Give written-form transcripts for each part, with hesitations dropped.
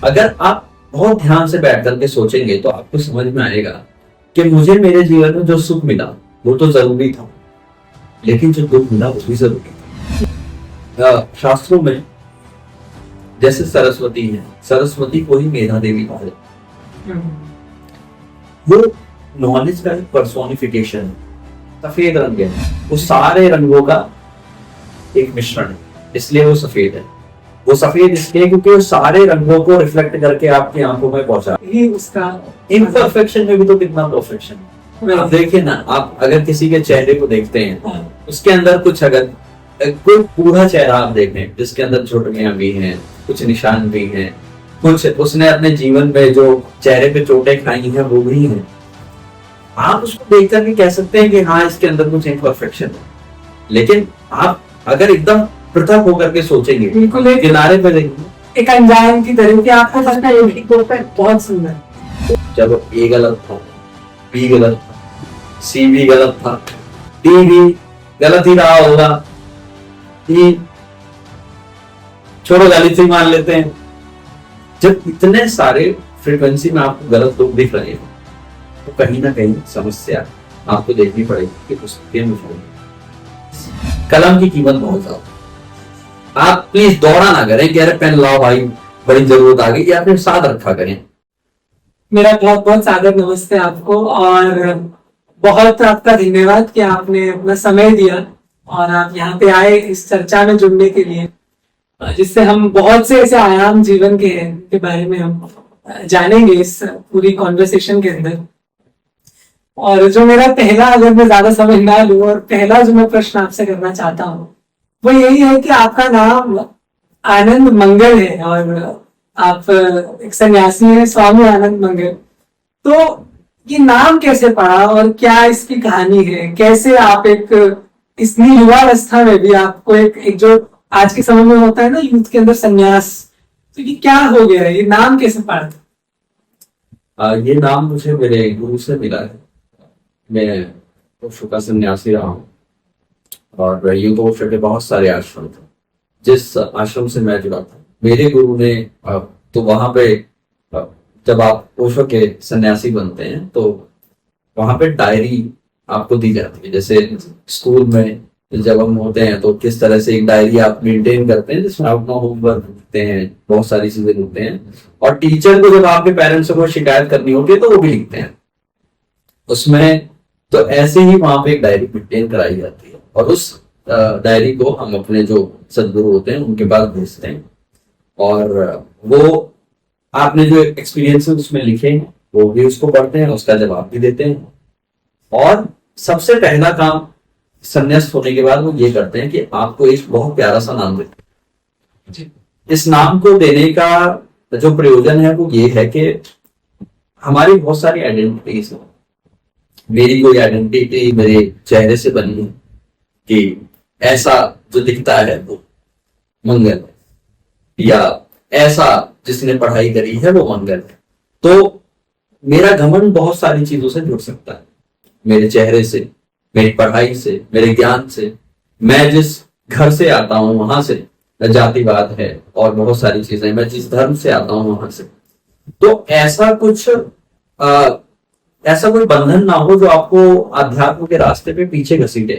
अगर आप बहुत ध्यान से बैठ करके सोचेंगे तो आपको समझ में आएगा कि मुझे मेरे जीवन में जो सुख मिला वो तो जरूरी था, लेकिन जो दुख मिला वो भी जरूरी था। शास्त्रों में जैसे सरस्वती है, सरस्वती को ही मेधा देवी कहा जाता है। वो नॉलेज का पर्सोनिफिकेशन है। सफेद रंग है, वो सारे रंगों का एक मिश्रण है, इसलिए वो सफेद है। वो सफेद इसलिए क्योंकि वो सारे रंगों को रिफ्लेक्ट करके आपकी आंखों में पहुंचा। ये उसका इम्परफेक्शन में भी तो कितना परफेक्शन है। आप देखिए ना, आप अगर किसी के चेहरे को देखते हैं, उसके अंदर कुछ अगर कोई पूरा चेहरा आप देखें जिसके अंदर झुर्रियां भी हैं, कुछ निशान भी हैं, कुछ उसने अपने जीवन में जो चेहरे पे चोटें खाई हैं वो भी हैं, आप उसको देख करके कह सकते हैं कि हाँ इसके अंदर कुछ इम्परफेक्शन है। लेकिन आप अगर एकदम पृथक होकर के सोचेंगे, बिल्कुल किनारे पे देखेंगे, एक अनजान की तरह कि आपको लगता है एक बहुत सुंदर। जब ए गलत था, बी गलत था, सी भी गलत था, डी भी गलत ही रहा होगा, ई छोड़ो गलत ही मान लेते हैं। जब इतने सारे फ्रीक्वेंसी में आपको गलत लोग दिख रहे हैं तो कहीं ना कहीं समस्या आपको देखनी पड़ेगी कि पुस्तकें में कलम की कीमत बहुत ज्यादा। आप प्लीज दौड़ा ना करें कि अरे पेन लाओ भाई बड़ी जरूरत आ गई, या फिर साथ रखा करें। मेरा बहुत बहुत सादर नमस्ते आपको, और बहुत आपका धन्यवाद कि आपने अपना समय दिया और आप यहाँ पे आए इस चर्चा में जुड़ने के लिए, जिससे हम बहुत से ऐसे आयाम जीवन के बारे में हम जानेंगे इस पूरी कॉन्वर्सेशन के अंदर। और जो मेरा पहला, अगर मैं ज्यादा समय ना लूं, और पहला जो मैं प्रश्न आपसे करना चाहता हूँ वो यही है कि आपका नाम आनंद मंगल है और आप एक सन्यासी हैं, स्वामी आनंद मंगल। तो ये नाम कैसे पड़ा और क्या इसकी कहानी है? कैसे आप एक इतनी युवावस्था में भी आपको एक जो आज के समय में होता है ना यूथ के अंदर संन्यास, तो ये क्या हो गया है? ये नाम कैसे पड़ा था? ये नाम मुझे मेरे गुरु से मिला है। मैं ओशो का सन्यासी रहा हूँ और यूं तो ओशो के बहुत सारे आश्रम थे। जिस आश्रम से मैं जुड़ा था, मेरे गुरु ने तो वहां पे जब आप ओशो के सन्यासी बनते हैं तो वहां पे डायरी आपको दी जाती है। जैसे स्कूल में जब हम होते हैं तो किस तरह से एक डायरी आप मेंटेन करते हैं जिसमें आप अपना होमवर्क लिखते हैं, बहुत सारी चीजें लिखते हैं, और टीचर को जब आपके पेरेंट्स को शिकायत करनी होती है तो वो भी लिखते हैं उसमें। तो ऐसे ही वहां पे एक डायरी मेंटेन कराई जाती है और उस डायरी को हम अपने जो सदगुरु होते हैं उनके पास भेजते हैं, और वो आपने जो एक्सपीरियंस उसमें लिखे हैं वो भी उसको पढ़ते हैं, उसका जवाब भी देते हैं। और सबसे पहला काम संन्यास्त होने के बाद वो ये करते हैं कि आपको एक बहुत प्यारा सा नाम देते हैं। इस नाम को देने का जो प्रयोजन है वो ये है कि हमारी बहुत सारी आइडेंटिटीज है। मेरी कोई आइडेंटिटी मेरे चेहरे से बनी है कि ऐसा जो दिखता है वो मंगल है, या ऐसा जिसने पढ़ाई करी है वो मंगल है। तो मेरा घमंड बहुत सारी चीजों से जुड़ सकता है, मेरे चेहरे से, मेरी पढ़ाई से, मेरे ज्ञान से, मैं जिस घर से आता हूं वहां से, जातिवाद है और बहुत सारी चीजें, मैं जिस धर्म से आता हूं वहां से। तो ऐसा कोई बंधन ना हो जो आपको अध्यात्म के रास्ते पे पीछे घसीटे।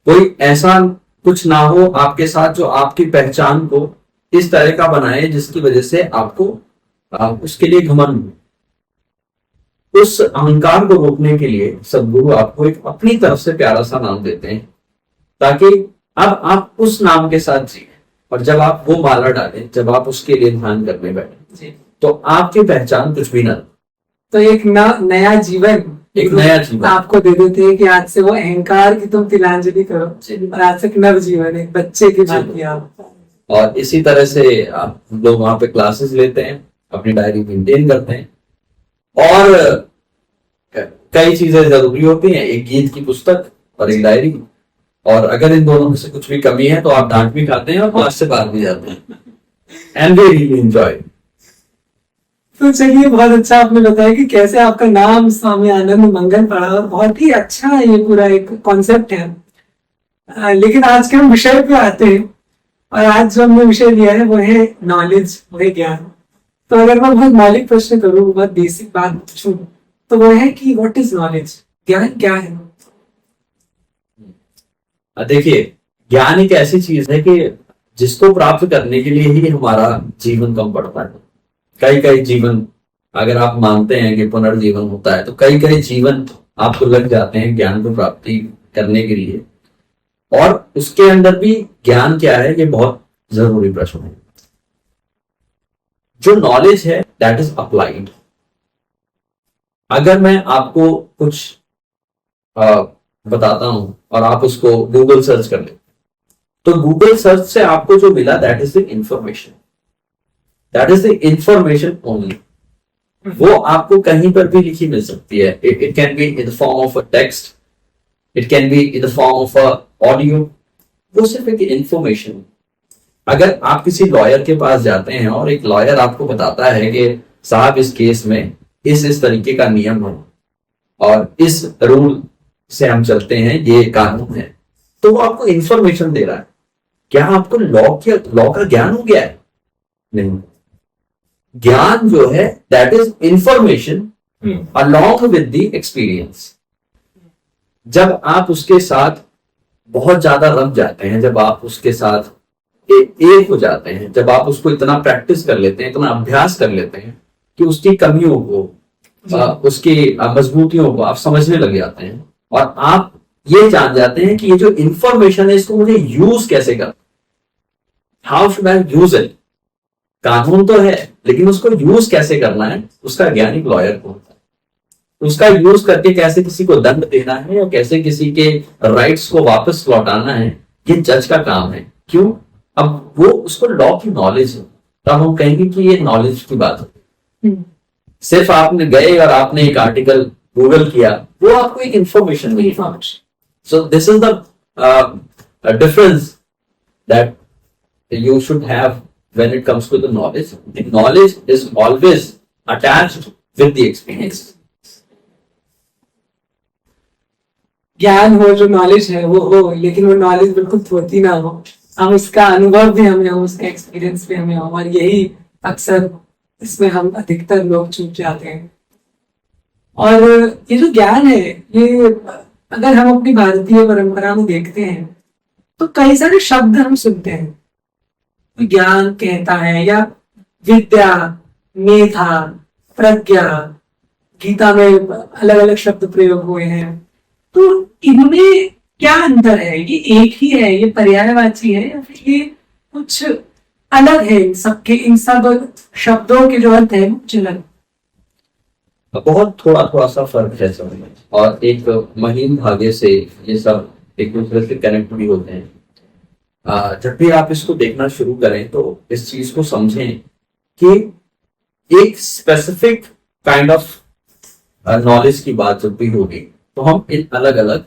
कोई ऐसा कुछ ना हो आपके साथ जो आपकी पहचान को इस तरह का बनाए जिसकी वजह से आपको उसके लिए घमंड हो। उस अहंकार को रोकने के लिए सदगुरु आपको एक अपनी तरफ से प्यारा सा नाम देते हैं ताकि अब आप उस नाम के साथ जिए, और जब आप वो माला डालें, जब आप उसके लिए ध्यान करने बैठे तो आपकी पहचान कुछ भी ना, तो एक नया जीवन आपको दे देते हैं कि आज से वो अहंकार की तुम तिलांजलि करो और आज से नव जीवन एक बच्चे की भांति आप। और इसी तरह से आप लोग वहां पे क्लासेस लेते हैं, अपनी डायरी मेंटेन करते हैं, और कई चीजें जरूरी होती हैं, एक गीत की पुस्तक और एक डायरी। और अगर इन दोनों में से कुछ भी कमी है तो आप डांट भी खाते हैं और क्लास से बाहर भी जाते हैं। And we really enjoy. तो चलिए, बहुत अच्छा आपने बताया कि कैसे आपका नाम स्वामी आनंद मंगल पड़ा, और बहुत ही अच्छा ये पूरा एक कॉन्सेप्ट है। लेकिन आज के हम विषय पे आते हैं और आज जो हमने विषय लिया है वो है नॉलेज, वो है ज्ञान। तो अगर मैं बहुत मौलिक प्रश्न करूँ, बहुत बेसिक बात पूछूं, तो वो है कि व्हाट इज नॉलेज, ज्ञान क्या है? देखिए, ज्ञान एक ऐसी चीज है कि जिसको प्राप्त करने के लिए ही हमारा जीवन कम पड़ता है। कई कई जीवन, अगर आप मानते हैं कि पुनर्जीवन होता है, तो कई कई जीवन आपको लग जाते हैं ज्ञान को प्राप्ति करने के लिए। और उसके अंदर भी ज्ञान क्या है, ये बहुत जरूरी प्रश्न है। जो नॉलेज है दैट इज अप्लाइड। अगर मैं आपको कुछ बताता हूं और आप उसको गूगल सर्च कर ले, तो गूगल सर्च से आपको जो मिला that is the information, that is the information only. वो आपको कहीं पर भी लिखी मिल सकती है। It can be in the form of a text, it can be in the form of a audio. वो सिर्फ एक इंफॉर्मेशन। अगर आप किसी लॉयर के पास जाते हैं और एक लॉयर आपको बताता है कि साहब इस केस में इस तरीके का नियम है और इस रूल से हम चलते हैं, ये कानून है, तो वो आपको इंफॉर्मेशन दे रहा है। क्या आपको लॉ का ज्ञान हो गया है? नहीं। ज्ञान जो है that is information along with the experience. जब आप उसके साथ बहुत ज्यादा रम जाते हैं, जब आप उसके साथ एक हो जाते हैं, जब आप उसको इतना प्रैक्टिस कर लेते हैं, इतना अभ्यास कर लेते हैं कि उसकी कमियों को, उसकी मजबूतियों को आप समझने लग जाते हैं, और आप ये जान जाते हैं कि ये जो इंफॉर्मेशन है इसको मुझे यूज कैसे करना, how should I use it. कानून तो है, लेकिन उसको यूज कैसे करना है उसका ज्ञान एक लॉयर को होता है। उसका यूज करके कैसे किसी को दंड देना है या कैसे किसी के राइट्स को वापस लौटाना है, ये जज का काम है। क्यों? अब वो उसको लॉ की नॉलेज है, तो हम कहेंगे कि ये नॉलेज की बात है। सिर्फ आपने गए और आपने एक आर्टिकल गूगल किया, वो आपको एक इंफॉर्मेशन मिली। So this is the difference that you should have when it comes to the knowledge. The knowledge is always attached with the experience. ज्ञान हो, जो नॉलेज है वो हो, लेकिन वो नॉलेज बिल्कुल थोड़ी ना हो, हम उसका अनुभव भी हमें हो, उसका एक्सपीरियंस भी हमें हो, और यही अक्सर इसमें हम अधिकतर लोग चूक जाते हैं। और ये जो ज्ञान है, ये अगर हम अपनी भारतीय परंपरा में देखते हैं तो कई सारे शब्द हम सुनते हैं। ज्ञान कहता है, या विद्या, मेधा, प्रज्ञा, गीता में अलग अलग शब्द प्रयोग हुए हैं। तो इनमें क्या अंतर है? ये एक ही है, ये पर्यायवाची है, या फिर ये कुछ अलग है? इन सब शब्दों के जो अर्थ है कुछ अलग? बहुत थोड़ा सा फर्क है सब में, और एक महीन धागे से ये सब एक दूसरे से कनेक्ट भी होते हैं। जब भी आप इसको देखना शुरू करें तो इस चीज को समझें कि एक स्पेसिफिक काइंड ऑफ नॉलेज की बात जब भी होगी तो हम इन अलग अलग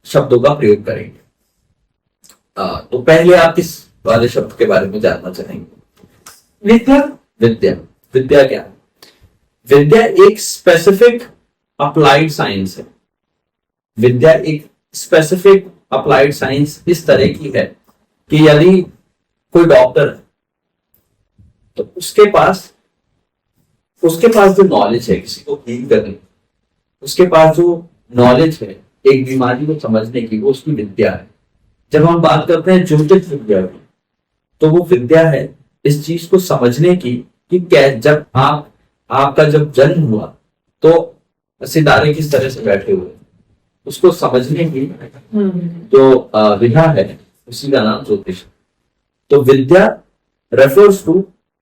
शब्दों का प्रयोग करेंगे। तो पहले आप किस वाले शब्द के बारे में जानना चाहेंगे? विद्या। विद्या, विद्या क्या है? विद्या एक स्पेसिफिक अप्लाइड साइंस है। विद्या एक स्पेसिफिक अप्लाइड साइंस इस तरह की है कि यदि कोई डॉक्टर है तो उसके पास जो नॉलेज है किसी को हील करने, उसके पास जो नॉलेज है एक बीमारी को समझने की, वो उसकी विद्या है। जब हम बात करते हैं ज्योतिष विद्या की, तो वो विद्या है इस चीज को समझने की कि क्या, जब आपका जब जन्म हुआ तो सितारे किस तरह से बैठे हुए, उसको समझने की जो विधा है उसी का नाम ज्योतिष। तो vidya refers to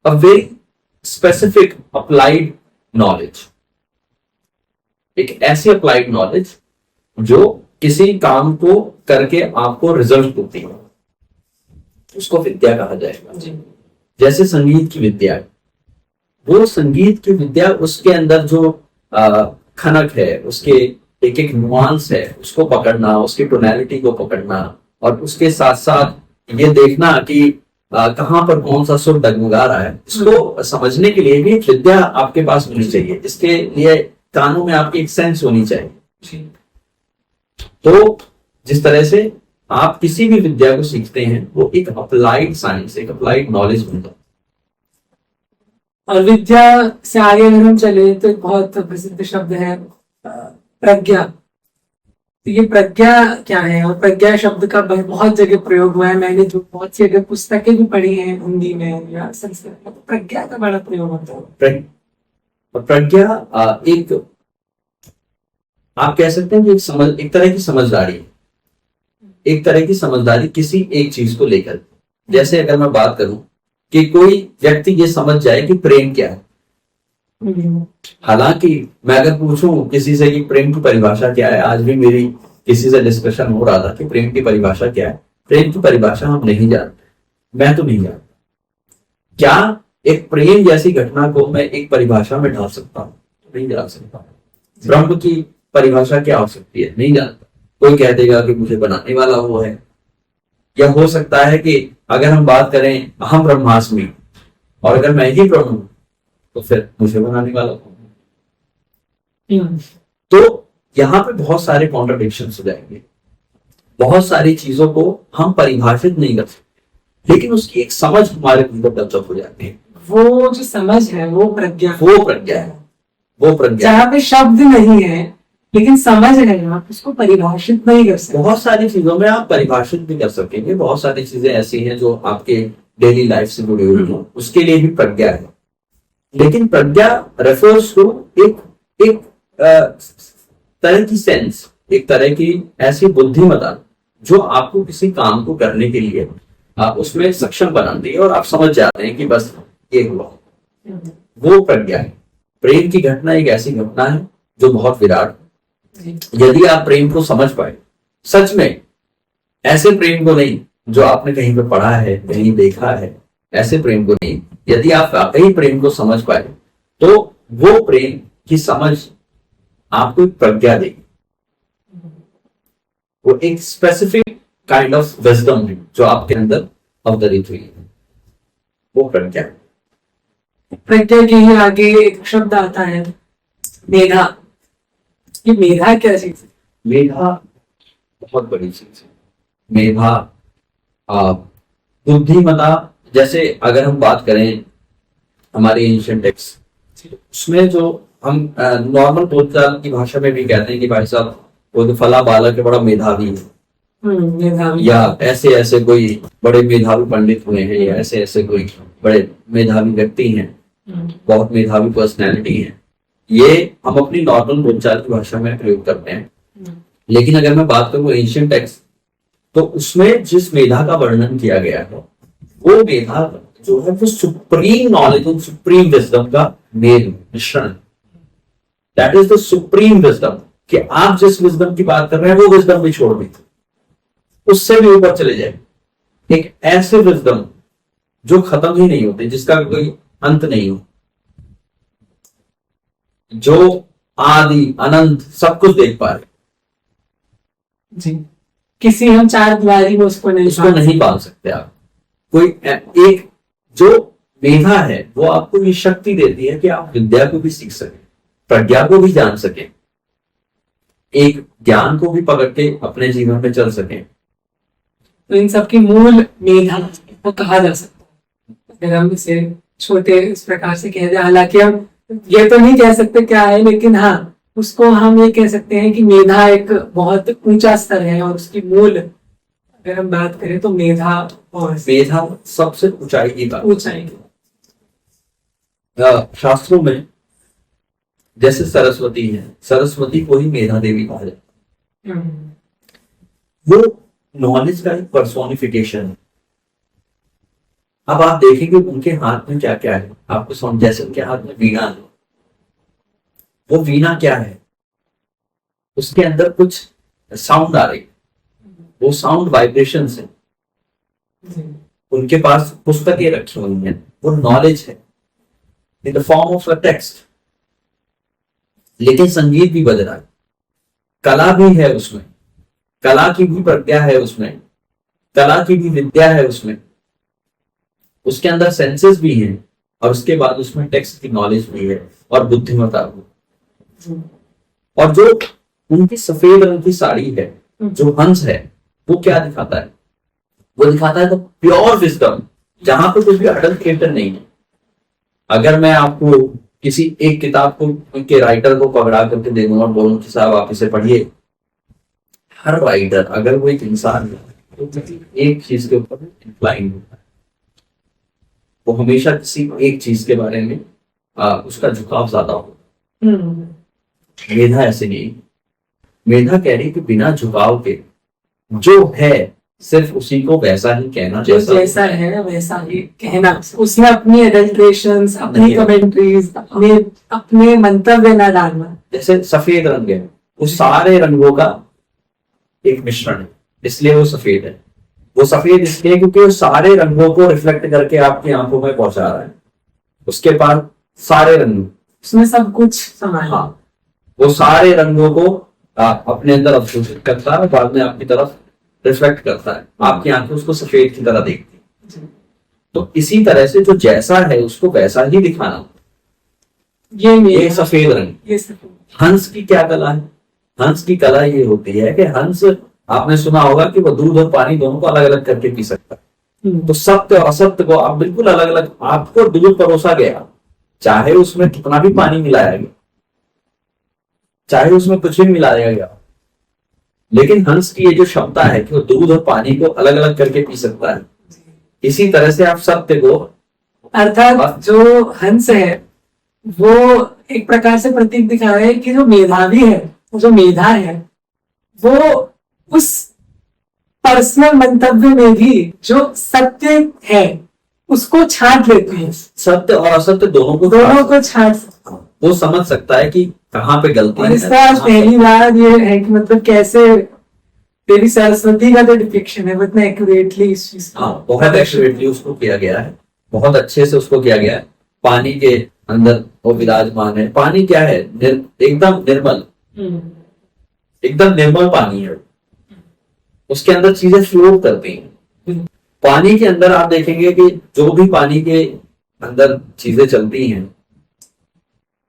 a very specific applied knowledge, एक ऐसी अप्लाइड नॉलेज जो किसी काम को करके आपको रिजल्ट देती है, उसको विद्या कहा जाएगा। जैसे संगीत की विद्या है, वो संगीत की विद्या, उसके अंदर जो खनक है, उसके एक एक नुआंस है, उसको पकड़ना, उसकी टोनैलिटी को पकड़ना, और उसके साथ साथ ये देखना कि कहां पर कौन सा सुर डगमगा रहा है, इसको समझने के लिए भी विद्या आपके पास होनी चाहिए। इसके लिए कानों में आपकी एक सेंस होनी चाहिए। तो जिस तरह से आप किसी भी विद्या को सीखते हैं वो एक अप्लाइड साइंस, एक अप्लाइड नॉलेज बनता है। और विद्या से आगे अगर हम चले तो एक बहुत प्रसिद्ध शब्द है प्रज्ञा। तो ये प्रज्ञा क्या है, और प्रज्ञा शब्द का बहुत जगह प्रयोग हुआ है। मैंने जो बहुत सी अगर पुस्तकें भी पढ़ी हैं हिंदी में या संस्कृत में, तो प्रज्ञा का बड़ा प्रयोग होता है। प्रज्ञा एक, आप कह सकते हैं कि एक तरह की समझदारी है, एक तरह की समझदारी किसी एक चीज को लेकर। जैसे अगर मैं बात करूं कि कोई व्यक्ति ये समझ जाए कि प्रेम क्या है, हालांकि मैं अगर पूछूं किसी से कि प्रेम की परिभाषा क्या है, आज भी मेरी किसी से डिस्कशन हो रहा था कि प्रेम की परिभाषा क्या है। प्रेम की परिभाषा हम नहीं जानते, मैं तो नहीं जानता। क्या एक प्रेम जैसी घटना को मैं एक परिभाषा में डाल सकता हूँ? नहीं डाल सकता। ब्रह्म की परिभाषा क्या हो सकती है? नहीं जानता। कोई कह देगा कि मुझे बनाने वाला वो है, या हो सकता है कि अगर हम बात करें अहम ब्रह्मास्मि, और अगर मैं ही ब्रह्म हूं तो फिर मुझे बनाने वाला कौन? तो यहाँ पे बहुत सारे कॉन्ट्रडिक्शंस हो जाएंगे, बहुत सारी चीजों को हम परिभाषित नहीं कर सकते, लेकिन उसकी एक समझ हमारे अंदर डेवलप हो जाती है। वो जो समझ है वो प्रज्ञा, वो प्रज्ञा है, वो प्रज्ञा। जहाँ पे शब्द नहीं है लेकिन समझ है, आप उसको परिभाषित नहीं कर सकते। बहुत सारी चीजों में आप परिभाषित भी कर सकेंगे, बहुत सारी चीजें ऐसी हैं जो आपके डेली लाइफ से जुड़ी हुई हैं, उसके लिए भी प्रज्ञा है। लेकिन प्रज्ञा रेफर्स टू एक तरह की सेंस, एक तरह की ऐसी बुद्धिमत्ता जो आपको किसी काम को करने के लिए आप उसमें सक्षम बनाती है, और आप समझ जाते हैं कि बस ये हुआ, वो प्रज्ञा है। प्रेम की घटना एक ऐसी घटना है जो बहुत विराट। यदि आप प्रेम को समझ पाए, सच में ऐसे प्रेम को नहीं जो आपने कहीं पे पढ़ा है, कहीं देखा है, ऐसे प्रेम को नहीं, यदि आप वाकई प्रेम को समझ पाए तो वो प्रेम की समझ आपको एक प्रज्ञा देगी। वो एक स्पेसिफिक काइंड ऑफ विजडम है जो आपके अंदर अवतरित हुई है, वो प्रज्ञा। प्रज्ञा के ही आगे एक शब्द आता है मेधा। ये मेधा क्या चीज है? मेधा बहुत बड़ी चीज है। मेधा बुद्धिमत्ता। जैसे अगर हम बात करें हमारे एंशिएंट टेक्स्ट, उसमें जो हम नॉर्मल बोलचाल की भाषा में भी कहते हैं कि भाई साहब वो तो फला बालक है, बड़ा मेधावी है, मेधावी, या ऐसे ऐसे कोई बड़े मेधावी पंडित हुए हैं, या ऐसे ऐसे कोई बड़े मेधावी व्यक्ति हैं, बहुत मेधावी पर्सनैलिटी है। ये हम अपनी नॉर्मल बोलचाल की भाषा में प्रयोग करते हैं। लेकिन अगर मैं बात करूं एंशिएंट टेक्स्ट, तो उसमें जिस मेधा का वर्णन किया गया है वो मेधा जो है वो सुप्रीम नॉलेज और सुप्रीम विजडम का मेल मिश्रण। That is the supreme wisdom, कि आप जिस विजडम की बात कर रहे हैं वो विजडम भी छोड़ दीजिए, उससे भी ऊपर चले जाए। एक ऐसे विजडम जो खत्म ही नहीं होते, जिसका कोई अंत नहीं हो, जो आदि अनंत सब कुछ देख पा रहे जी। किसी हम चार दीवारी में उसको नहीं पाल सकते आप। कोई एक जो मेधा है वो आपको ये शक्ति देती है कि आप विद्या को भी सीख सके, प्रज्ञा को भी जान सके, एक ज्ञान को भी पकड़ के अपने जीवन में चल सके। तो इन सबकी मूल मेधा वो कहा जा सकता है, अगर हम इसे छोटे इस प्रकार से कह दें। हालांकि हम ये तो नहीं कह सकते क्या है, लेकिन हाँ उसको हम ये कह सकते हैं कि मेधा एक बहुत ऊंचा स्तर है, और उसकी मूल अगर हम बात करें तो मेधा सबसे ऊंचाई की बात। ऊंचाई शास्त्रों में जैसे सरस्वती है, सरस्वती को ही मेधा देवी कहा जाता है। वो नॉलेज का एक पर्सोनिफिकेशन है। अब आप देखेंगे उनके हाथ में क्या क्या है, आपको समझ, जैसे उनके हाथ में वीणा है, वो वीणा क्या है, उसके अंदर कुछ साउंड आ रही, वो साउंड वाइब्रेशंस है। उनके पास पुस्तकें रखी हुई हैं, वो नॉलेज है in the form of a text. लेकिन संगीत भी बज रहा है, कला भी है उसमें, कला की भी प्रज्ञा है उसमें, कला की भी विद्या है उसमें, उसके अंदर सेंसेस भी हैं, और उसके बाद उसमें टेक्स्ट की नॉलेज भी है और बुद्धिमत्ता भी। और जो उनकी सफेद रंग की साड़ी है, जो हंस है, वो क्या दिखाता है? वो दिखाता है प्योर विजडम, जहां पे कुछ भी अडल्ट्रेशन नहीं है। अगर मैं आपको किसी एक किताब को के राइटर को पकड़ा करके दे दूंगा और बोलूं कि साहब आप इसे पढ़िए, हर राइटर अगर वो एक इंसान है तो एक चीज के ऊपर इंक्लाइन होता है, वो हमेशा किसी एक चीज के बारे में उसका झुकाव ज्यादा होगा। मेधा ऐसे नहीं। मेधा कह रही कि बिना झुकाव के जो है सिर्फ उसी को वैसा ही कहना, जो जैसा है वैसा ही कहना। उसने अपनी एडल्ट्रेशंस, अपनी कमेंट्रीज, अपने मंतव्य ना डालना। जैसे सफेद रंग है, उस सारे रंगों का एक मिश्रण है, इसलिए वो सफेद है। वो सफेद इसलिए क्योंकि वो सारे रंगों को रिफ्लेक्ट करके आपकी आंखों में पहुंचा रहा है। उसके पास सारे रंग, उसमें सब कुछ समाया। हाँ, वो सारे रंगों को अपने अंदर अवशोषित करता है, बाद में आपकी तरफ रिफ्लेक्ट करता है। आपकी आंखें उसको सफेद की तरह देखती हैं। तो इसी तरह से जो जैसा है उसको वैसा ही दिखाना, ये सफेद रंग। ये सफेद। हंस की क्या कला है? हंस की कला ये होती है कि हंस, आपने सुना होगा कि वो दूध और पानी दोनों को अलग अलग करके पी सकता है। तो सत्य और असत्य को आप बिल्कुल अलग अलग, आपको दूध परोसा गया, चाहे उसमें कितना भी पानी मिलाया गया, चाहे उसमें कुछ भी मिलाया गया, लेकिन हंस की ये जो क्षमता है कि वो दूध और पानी को अलग अलग करके पी सकता है। इसी तरह से आप सत्य को, अर्थात जो हंस है वो एक प्रकार से प्रतीक दिखा रहे हैं कि जो मेधावी है, जो मेधा है, वो उस पर्सनल मंतव्य में भी जो सत्य है उसको छांट लेते हैं। सत्य और असत्य दोनों को छांट, वो समझ सकता है कि कहाँ पे गलती है। इसका पहली बात ये है कि मतलब कैसे देवी सरस्वती का जो डिपिक्शन है इतना एक्यूरेटली इस चीज, बहुत एक्यूरेटली उसको किया गया है, बहुत अच्छे से उसको किया गया है। पानी के अंदर वो विराजमान है। पानी क्या है? एकदम निर्मल, एकदम निर्मल पानी है। उसके अंदर चीजें फ्लोट करती हैं। पानी के अंदर आप देखेंगे कि जो भी पानी के अंदर चीजें चलती हैं,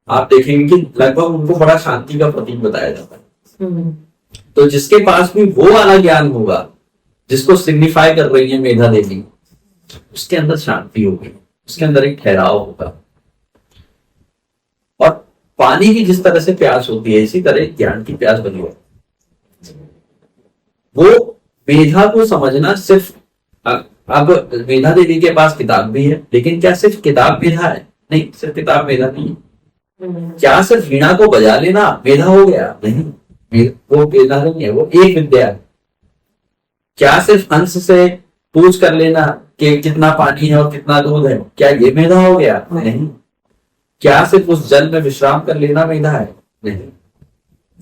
आप देखेंगे कि लगभग उनको बड़ा शांति का प्रतीक बताया जाता है। तो जिसके पास भी वो वाला ज्ञान होगा जिसको सिग्निफाई कर रही है मेधा देवी, उसके अंदर शांति होगी, उसके अंदर एक ठहराव होगा। और पानी की जिस तरह से प्यास होती है, इसी तरह ज्ञान की प्यास बनी होती है। वो मेधा को समझना सिर्फ, अब मेधा देवी के पास किताब भी है, लेकिन क्या सिर्फ किताब मेधा है? नहीं, सिर्फ किताब मेधा नहीं। क्या सिर्फ वीणा को बजा लेना मेधा हो गया? नहीं, वो मेधा नहीं है, वो एक विद्या है। क्या सिर्फ हंस से पूछ कर लेना कि कितना पानी है और कितना दूध है, क्या ये मेधा हो गया? नहीं। क्या सिर्फ उस जल में विश्राम कर लेना मेधा है? नहीं।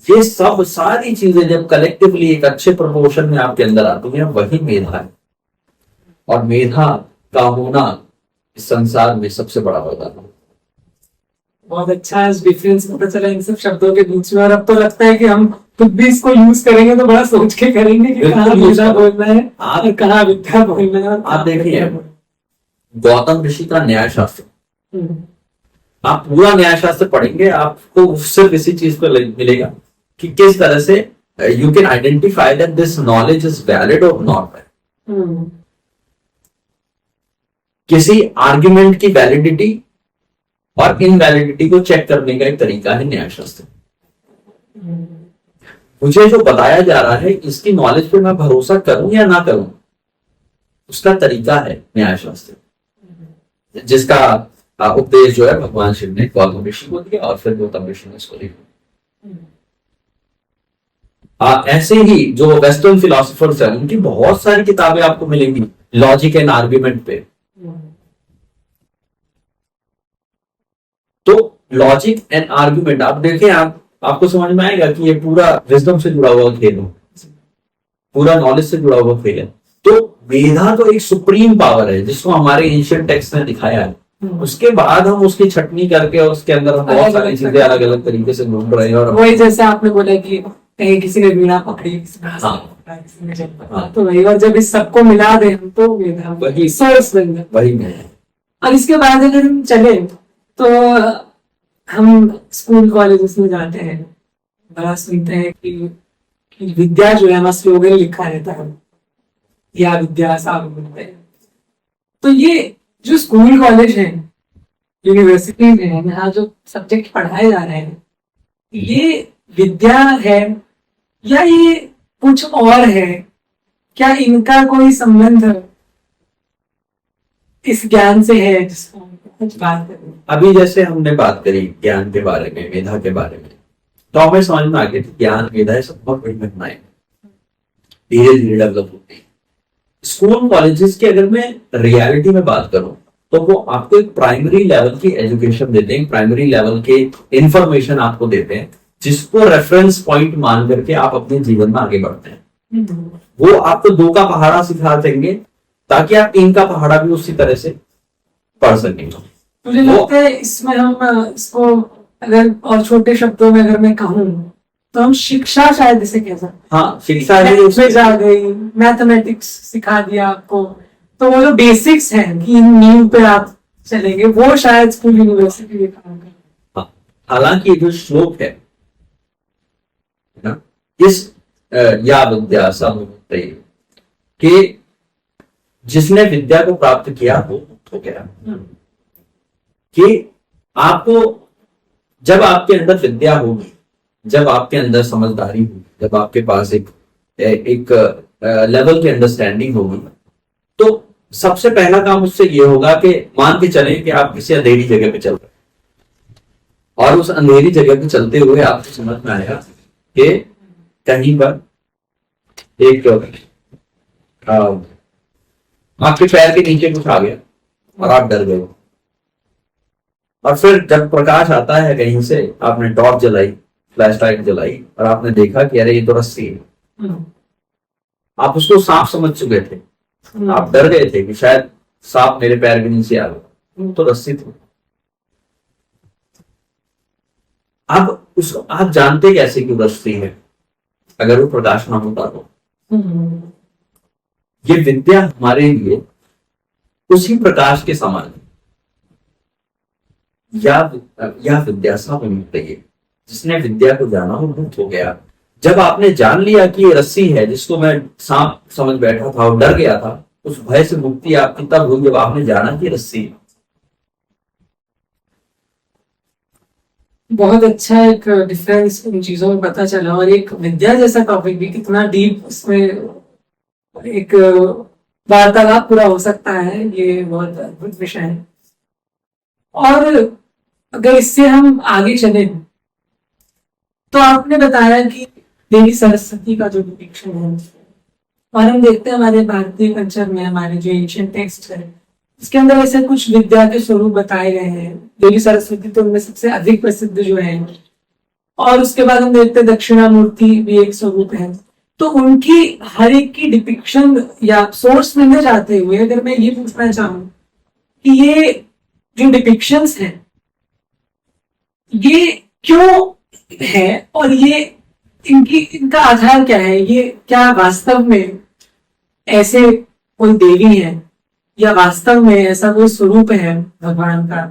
ये सब सारी चीजें जब कलेक्टिवली एक अच्छे प्रपोर्शन में आपके अंदर आती हैं, वही मेधा है। और मेधा का होना इस संसार में सबसे बड़ा वरदान है। बहुत अच्छा डिफरेंस पता चला इन सब शब्दों के बीच में। और अब तो लगता है कि हम खुद भी इसको यूज करेंगे तो बड़ा सोच के करेंगे कि कहाँ मेधा बोलना है और कहाँ विद्या बोलना है। आप देखिए गौतम ऋषि का न्याय शास्त्र, आप पूरा न्याय शास्त्र पढ़ेंगे, आपको सिर्फ इसी चीज पर मिलेगा कि किस तरह से you can identify that this knowledge is valid और नॉट वैलिड। किसी आर्ग्यूमेंट की वैलिडिटी और इनवैलिडिटी को चेक करने का एक तरीका है न्याय शास्त्र। मुझे जो बताया जा रहा है इसकी नॉलेज पे मैं भरोसा करूं या ना करूं, उसका तरीका है न्याय शास्त्र, जिसका उपदेश जो है भगवान शिव ने गौतम ऋषि को दिया और फिर गौतम ऋषि ने इसको लिखा। ऐसे ही जो वेस्टर्न फिलोसफर्स हैं उनकी बहुत सारी किताबें आपको मिलेंगी लॉजिक एंड आर्ग्यूमेंट पे। तो लॉजिक एंड आर्ग्यूमेंट आप देखें, आपको समझ में आएगा कि ये पूरा विजडम से जुड़ा हुआ खेल है, पूरा नॉलेज से जुड़ा हुआ खेल है। तो मेधा तो एक सुप्रीम पावर है जिसको हमारे एंशिएंट टेक्स्ट ने दिखाया है। उसके बाद हम उसकी छटनी करके उसके अंदर हम बहुत सारी चीजें अलग अलग तरीके से ढूंढ रहे हैं। और वही जैसे आपने बोला कि कहीं किसी ने वीणा पकड़ी, किसी ने तो वही, और जब इस सबको मिला दे तो वही सोर्स बन जाए, वही में। और इसके बाद अगर हम चले तो हम स्कूल कॉलेजेस में जाते हैं, बड़ा सुनते हैं कि विद्या जो है हमारा स्लोगन लिखा रहता है या विद्या सागर बोलते हैं। तो ये जो स्कूल कॉलेज है, यूनिवर्सिटीज है, यहाँ जो सब्जेक्ट पढ़ाए जा रहे हैं, ये विद्या है या ये कुछ और है? क्या इनका कोई संबंध इस ज्ञान से है जिसको हम कुछ बात करें? अभी जैसे हमने बात करी ज्ञान के बारे में, मेधा के बारे में, तो हमें समझ में आ गया कि ज्ञान मेधा ये सब बहुत बड़ी घटनाएं धीरे धीरे डेवलप होती है। स्कूल कॉलेजेस की अगर मैं रियलिटी में बात करूं तो वो आपको एक प्राइमरी लेवल की एजुकेशन देते हैं, प्राइमरी लेवल के इंफॉर्मेशन आपको देते हैं, जिसको रेफरेंस पॉइंट मान करके आप अपने जीवन में आगे बढ़ते हैं। वो आपको 2 का पहाड़ा सिखा देंगे ताकि आप 3 का पहाड़ा भी उसी तरह से पढ़ सकेंगे। मुझे लगता है इसमें हम इसको अगर और छोटे शब्दों में अगर मैं कहूँ तो हम शिक्षा शायद इसे कह सकते हैं। हाँ, शिक्षा उसमें जा गई, मैथमेटिक्स सिखा दिया आपको, तो वो जो बेसिक्स हैं कि इन नींव पे आप चलेंगे, वो शायद स्कूल यूनिवर्सिटी में काम करें। हाँ, हालांकि जो श्लोक है ना, इस या विद्या सब कि जिसने विद्या को प्राप्त किया वो मुक्त हो गया। कि आपको जब आपके अंदर विद्या होगी, जब आपके अंदर समझदारी होगी, जब आपके पास एक लेवल की अंडरस्टैंडिंग होगी, तो सबसे पहला काम उससे ये होगा कि मान के चलें कि आप किसी अंधेरी जगह पे चल रहे हैं और उस अंधेरी जगह पे चलते हुए आपको समझ में आएगा कि कहीं पर एक आपके पैर के नीचे कुछ आ गया और आप डर गए। और फिर जब प्रकाश आता है कहीं से, आपने टॉर्च जलाई, फ्लैश लाइट जलाई और आपने देखा कि अरे ये तो रस्सी है। आप उसको सांप समझ चुके थे, आप डर गए थे कि शायद सांप मेरे पैर के नीचे आ गया, तो रस्सी थी। अब उसको आप जानते कैसे कि रस्सी है अगर वो प्रकाश ना होता तो? ये विद्या हमारे लिए उसी प्रकाश के समान है। या विद्या सा मुक्त है, जिसने विद्या को जाना वो मुक्त हो गया। जब आपने जान लिया कि ये रस्सी है जिसको मैं सांप समझ बैठा था और डर गया था, उस भय से मुक्ति आपकी तब हुई जब आपने जाना कि रस्सी। बहुत अच्छा एक डिफरेंस इन चीजों में पता चला, और एक विद्या जैसा टॉपिक भी कितना डीप, इसमें एक वार्तालाप पूरा हो सकता है। ये बहुत अद्भुत विषय है। और अगर इससे हम आगे चले तो आपने बताया कि देवी सरस्वती का जो डिपिक्शन है, और हम देखते हैं हमारे भारतीय कल्चर में हमारे जो एंशिएंट टेक्स्ट है इसके अंदर ऐसे कुछ विद्या के स्वरूप बताए गए हैं। देवी सरस्वती तो उनमें सबसे अधिक प्रसिद्ध जो है, और उसके बाद हम देखते हैं दक्षिणामूर्ति भी एक स्वरूप है। तो उनकी हर एक की डिपिक्शन या सोर्स में जाते हुए अगर मैं ये पूछना चाहूँ कि ये जो डिपिक्शंस हैं ये क्यों है, और ये इनका आधार क्या है? ये क्या वास्तव में ऐसे कोई देवी है या वास्तव में ऐसा कोई स्वरूप है भगवान का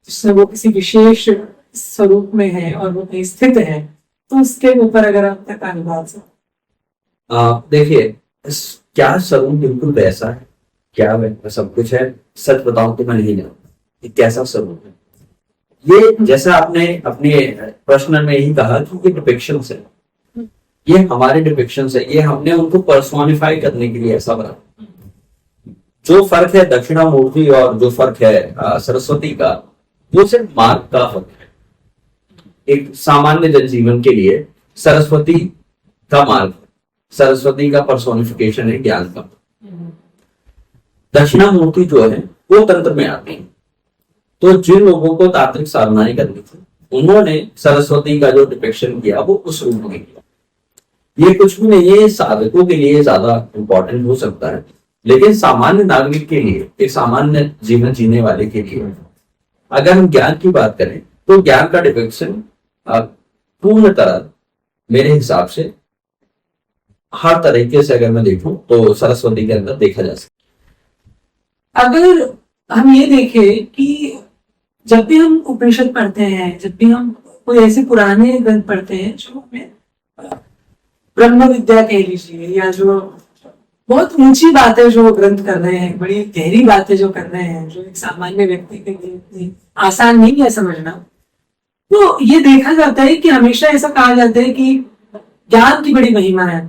जिसमें वो किसी विशेष स्वरूप में है और वो कहीं स्थित है? तो उसके ऊपर अगर आप प्रकाश डाल सकते। देखिए, क्या स्वरूप बिल्कुल वैसा है, क्या वैसा सब कुछ है? सच बताऊं तो मैं नहीं जानता कैसा स्वरूप है। ये जैसा आपने अपने प्रश्न में यही कहा कि ये डिपिक्शंस है, ये हमारे डिपिक्शंस है, ये हमने उनको पर्सोनिफाई करने के लिए ऐसा बना। जो फर्क है दक्षिणामूर्ति और जो फर्क है सरस्वती का, वो सिर्फ मार्ग का फर्क है। एक सामान्य जनजीवन के लिए सरस्वती का मार्ग, सरस्वती का पर्सोनिफिकेशन है ज्ञान का। दक्षिणामूर्ति जो है वो तंत्र में आती है। तो जिन लोगों को तांत्रिक साधनाएं करनी थी उन्होंने सरस्वती का जो डिपिक्शन किया वो उस रूप में किया। ये कुछ भी नहीं है, साधकों के लिए ज्यादा इंपॉर्टेंट हो सकता है, लेकिन सामान्य नागरिक के लिए, एक सामान्य जीवन जीने वाले के लिए अगर हम ज्ञान की बात करें तो ज्ञान का डिपिक्शन पूर्ण तरह मेरे हिसाब से हर तरीके से अगर मैं देखूं तो सरस्वती के अंदर देखा जा सकता। अगर हम ये देखें कि जब भी हम उपनिषद पढ़ते हैं, जब भी हम कोई ऐसे पुराने ग्रंथ पढ़ते हैं जो हमें ब्रह्म विद्या कह लीजिए या जो बहुत ऊंची बातें जो ग्रंथ कर रहे हैं, बड़ी गहरी बातें जो कर रहे हैं, जो एक सामान्य व्यक्ति के लिए इतनी आसान नहीं है समझना। तो ये देखा जाता है कि हमेशा ऐसा कहा जाता है कि ज्ञान की बड़ी महिमा है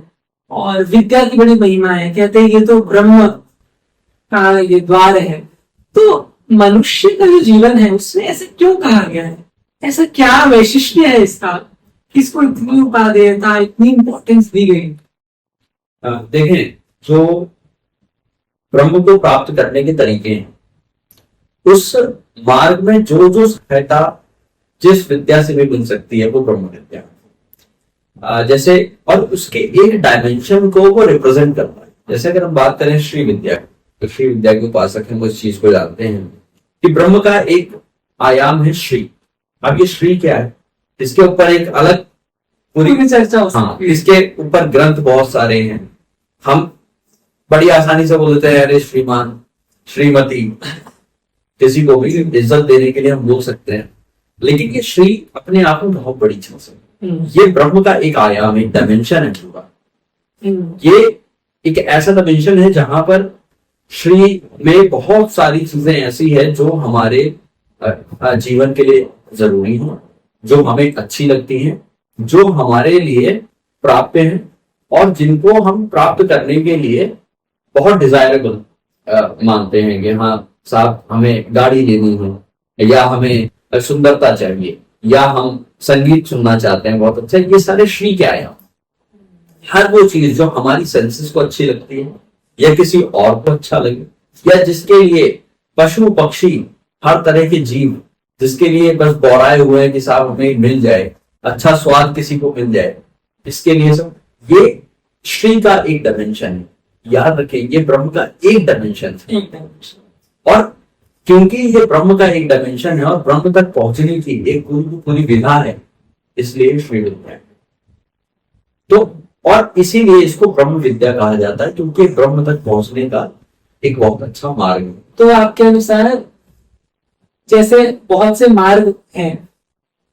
और विद्या की बड़ी महिमा है, कहते हैं ये तो ब्रह्म का ये द्वार है। तो मनुष्य का जो जीवन है उसमें ऐसा क्यों कहा गया है, ऐसा क्या वैशिष्ट्य है इसका, इसको इतनी उपादेयता, इतनी इंपॉर्टेंस दी गई? देखें, जो ब्रह्म को प्राप्त करने के तरीके हैं, उस मार्ग में जो जो सहायता जिस विद्या से भी मिल सकती है वो ब्रह्म विद्या। जैसे, और उसके एक डायमेंशन को वो रिप्रेजेंट करता है। जैसे अगर हम बात करें श्री विद्या, तो श्री विद्या के उपासक हम उस चीज को जानते हैं कि ब्रह्म का एक आयाम है श्री। अब ये श्री क्या है, इसके ऊपर एक अलग पूरी चर्चा हो हाँ, इसके ऊपर ग्रंथ बहुत सारे हैं। हम बड़ी आसानी से बोल देते हैं अरे श्रीमान, श्रीमती, किसी को भी इज्जत देने के लिए हम बोल सकते हैं, लेकिन ये श्री अपने आप में बहुत बड़ी चीज है। ये ब्रह्म का एक आयाम, एक डायमेंशन है पूरा। ये एक ऐसा डायमेंशन है जहां पर श्री में बहुत सारी चीजें ऐसी है जो हमारे जीवन के लिए जरूरी है, जो हमें अच्छी लगती हैं, जो हमारे लिए प्राप्य हैं और जिनको हम प्राप्त करने के लिए बहुत डिजायरेबल मानते हैं कि हाँ साहब हमें गाड़ी लेनी है, या हमें सुंदरता चाहिए, या हम संगीत सुनना चाहते हैं बहुत अच्छा। ये सारे श्री के आयाम, हर वो चीज जो हमारी सेंसेस को अच्छी लगती है या किसी और को अच्छा लगे, या जिसके लिए पशु पक्षी हर तरह के जीव जिसके लिए बस बौराए हुए हैं कि साहब हमें मिल जाए, अच्छा स्वाद किसी को मिल जाए, इसके लिए सब ये श्री का एक डायमेंशन है। याद रखें, ये ब्रह्म का एक डायमेंशन है। और क्योंकि ये ब्रह्म का एक डायमेंशन है और ब्रह्म तक पहुंचने की एक पूरी विधा है, इसलिए श्री विद्या है। तो और इसीलिए इसको ब्रह्म विद्या कहा जाता है, क्योंकि ब्रह्म तक पहुंचने का एक बहुत अच्छा मार्ग है। तो आपके अनुसार जैसे बहुत से मार्ग हैं,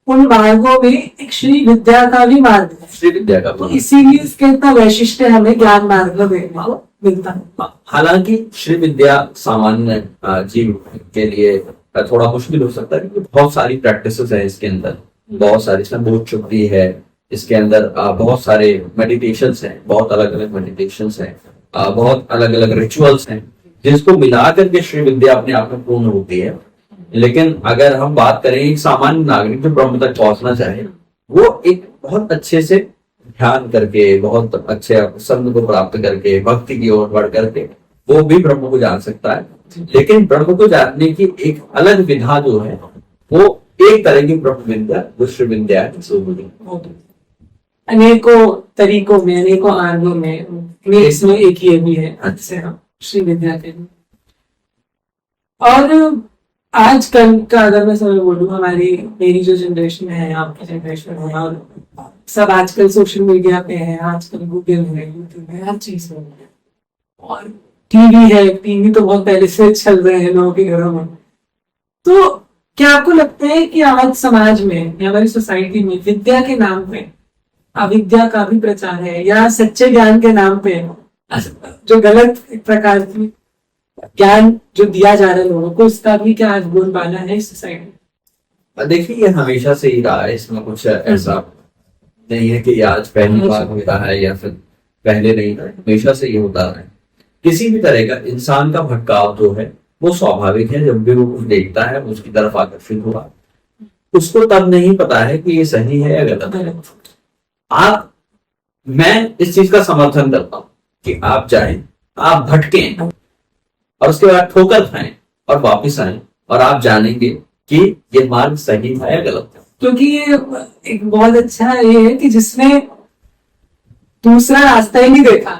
उन मार्गों में एक श्री विद्या का भी मार्ग है, श्री विद्या का तो इसीलिए इसके इतना वैशिष्ट्य हमें ज्ञान मार्ग में देखने को मिलता है। हालांकि श्री विद्या सामान्य जीव के लिए थोड़ा मुश्किल हो सकता है, क्योंकि बहुत सारी प्रैक्टिसेस है इसके अंदर, बहुत सारी, इसमें बोध शुद्धि है, इसके अंदर बहुत सारे मेडिटेशंस हैं, बहुत अलग अलग मेडिटेशंस हैं, बहुत अलग अलग रिचुअल्स हैं, जिसको मिला करके श्री विद्या अपने आप में पूर्ण होती है। लेकिन अगर हम बात करें एक सामान्य नागरिक जो ब्रह्म तक पहुंचना चाहे, वो एक बहुत अच्छे से ध्यान करके, बहुत अच्छे संत को प्राप्त करके, भक्ति की ओर बढ़ करके वो भी ब्रह्म को जान सकता है। लेकिन ब्रह्म को जानने की एक अलग विधा जो है, वो एक तरह की ब्रह्म विद्या, विश्व विद्या है। अनेकों तरीकों में, अनेकों मार्गों में इसमें एक ये भी है अच्छा श्री विद्या के। और आजकल का अगर मैं समय बोलूँ, मेरी जो जनरेशन है, आपकी जनरेशन है, और सब आजकल सोशल मीडिया पे है, आजकल गूगल है, यूट्यूब है, हर चीज में, और टीवी है। टीवी तो बहुत पहले से चल रहे हैं लोगों के घरों में। तो क्या आपको लगता है कि आज समाज में या हमारी सोसाइटी में विद्या के नाम पे अविद्या का भी प्रचार है, या सच्चे ज्ञान के नाम पे जो गलत प्रकार की ज्ञान जो दिया जा रहा है लोगों को, उसका भी क्या आज बोलबाला है इस सोसाइटी? देखिए, ये हमेशा से ही रहा है, इसमें कुछ ऐसा नहीं है कि ये आज पहली बार हो रहा है या फिर पहले नहीं रहा है, हमेशा से ये होता रहा है। किसी भी तरह का इंसान का भटकाव जो है वो स्वाभाविक है। जब भी वो कुछ देखता है उसकी तरफ आकर्षित होगा, उसको तब नहीं पता है कि ये सही है या गलत है। मैं इस चीज का समर्थन करता हूं कि आप जाएं, आप भटकें और उसके बाद ठोकर खाएं और वापस आएं, और आप जानेंगे कि ये मार्ग सही है या गलत है। क्योंकि ये एक बहुत अच्छा ये है कि जिसने दूसरा रास्ता ही नहीं देखा,